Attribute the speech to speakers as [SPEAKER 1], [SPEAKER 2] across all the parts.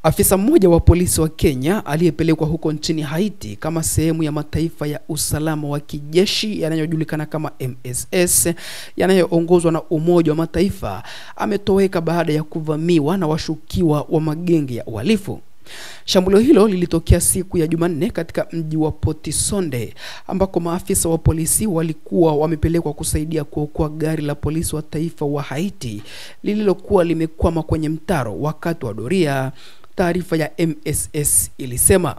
[SPEAKER 1] Afisa mmoja wa polisi wa Kenya aliyepelekwa huko nchini Haiti kama sehemu ya mataifa ya usalama wa kijeshi yanayojulikana kama MSS yanayoongozwa na Umoja wa Mataifa ametoweka baada ya kuvamiwa na washukiwa wa magenge ya uhalifu. Shambulio hilo lilitokea siku ya Jumanne katika mji wa Port Sonde ambako maafisa wa polisi walikuwa wamepelekwa kusaidia kuokoa gari la polisi wa taifa wa Haiti lililokuwa limekwama kwenye mtaro wakati wa doria, taarifa ya MSS ilisema.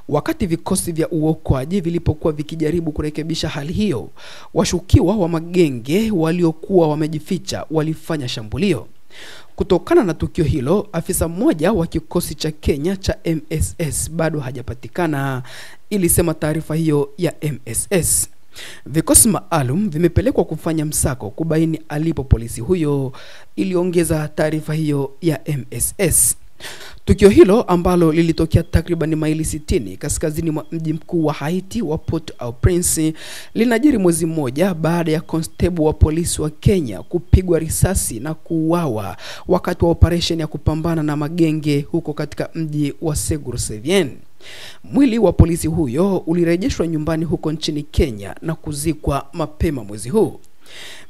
[SPEAKER 1] Wakati vikosi vya uokoaji vilipokuwa vikijaribu kurekebisha hali hiyo, washukiwa wa magenge waliokuwa wamejificha walifanya shambulio. Kutokana na tukio hilo, afisa mmoja wa kikosi cha Kenya cha MSS bado hajapatikana, ilisema taarifa hiyo ya MSS. Vikosi maalum vimepelekwa kufanya msako kubaini alipo polisi huyo, iliongeza taarifa hiyo ya MSS. Tukio hilo ambalo lilitokea takriban maili 60 kaskazini mwa mji mkuu wa Haiti wa Port-au-Prince linajiri mwezi mmoja baada ya constable wa polisi wa Kenya kupigwa risasi na kuuawa wakati wa operation ya kupambana na magenge huko katika mji wa Segour-Savienne. Mwili wa polisi huyo ulirejeshwa nyumbani huko nchini Kenya na kuzikwa mapema mwezi huu.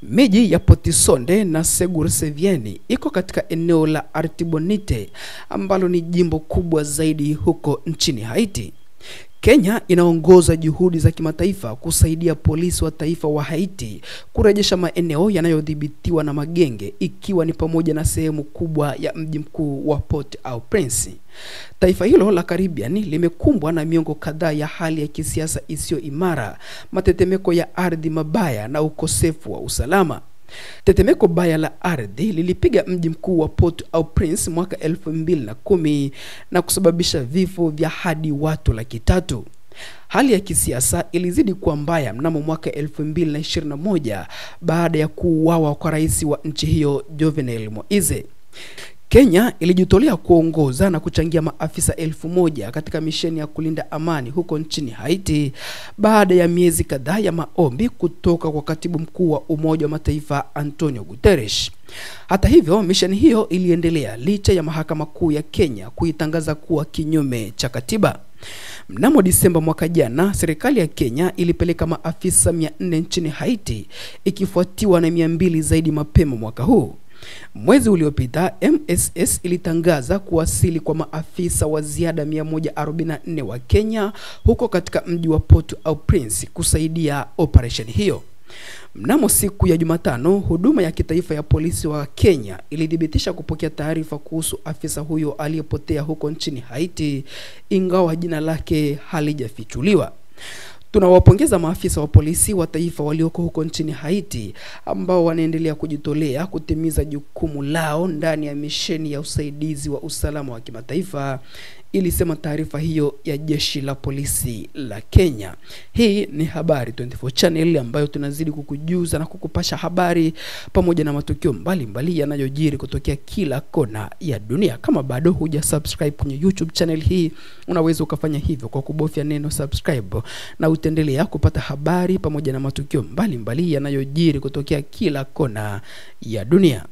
[SPEAKER 1] Miji ya Port Sonde na Segour-Savienne iko katika eneo la Artibonite ambalo ni jimbo kubwa zaidi huko nchini Haiti. Kenya inaongoza juhudi za kimataifa kusaidia polisi wa taifa wa Haiti kurejesha maeneo yanayodhibitiwa na magenge, ikiwa ni pamoja na sehemu kubwa ya mji mkuu wa Port-au-Prince. Taifa hilo la Caribbean limekumbwa na miongo kadhaa ya hali ya kisiasa isiyo imara, matetemeko ya ardhi mabaya na ukosefu wa usalama. Tetemeko baya la ardhi lilipiga mji mkuu wa Port-au-Prince mwaka 2010 na kusababisha vifo vya hadi watu 300,000. Hali ya kisiasa ilizidi kuwa mbaya mnamo mwaka 2021 baada ya kuuawa kwa rais wa nchi hiyo Jovenel Moise. Kenya ilijitolea kuongoza na kuchangia maafisa 1000 katika misheni ya kulinda amani huko nchini Haiti baada ya miezi kadhaa ya maombi kutoka kwa katibu mkuu wa Umoja wa Mataifa Antonio Guterres. Hata hivyo, misheni hiyo iliendelea licha ya mahakama kuu ya Kenya kuitangaza kuwa kinyume cha katiba. Mnamo Disemba mwaka jana, serikali ya Kenya ilipeleka maafisa 400 nchini Haiti, ikifuatiwa na 200 zaidi mapema mwaka huu. Mwezi uliopita, MSS ilitangaza kuwasili kwa maafisa wa ziada 144 wa Kenya huko katika mji wa Port-au-Prince kusaidia operation hiyo. Mnamo siku ya Jumatano, huduma ya kitaifa ya polisi wa Kenya ilidhibitisha kupokea taarifa kuhusu afisa huyo aliyepotea huko nchini Haiti, ingawa jina lake halijafichuliwa. Tunawapongeza maafisa wa polisi wa taifa walioko huko nchini Haiti ambao wanaendelea kujitolea kutimiza jukumu lao ndani ya misheni ya usaidizi wa usalama wa kimataifa, ilisema taarifa hiyo ya jeshi la polisi la Kenya. Hii ni Habari 24 Channel ambayo tunazidi kukujuza na kukupasha habari pamoja na matukio mbalimbali yanayojiri kutokea kila kona ya dunia. Kama bado hujasubscribe kwenye YouTube channel hii, unaweza ukafanya hivyo kwa kubofya neno subscribe, na utaendelea kupata habari pamoja na matukio mbalimbali yanayojiri kutokea kila kona ya dunia.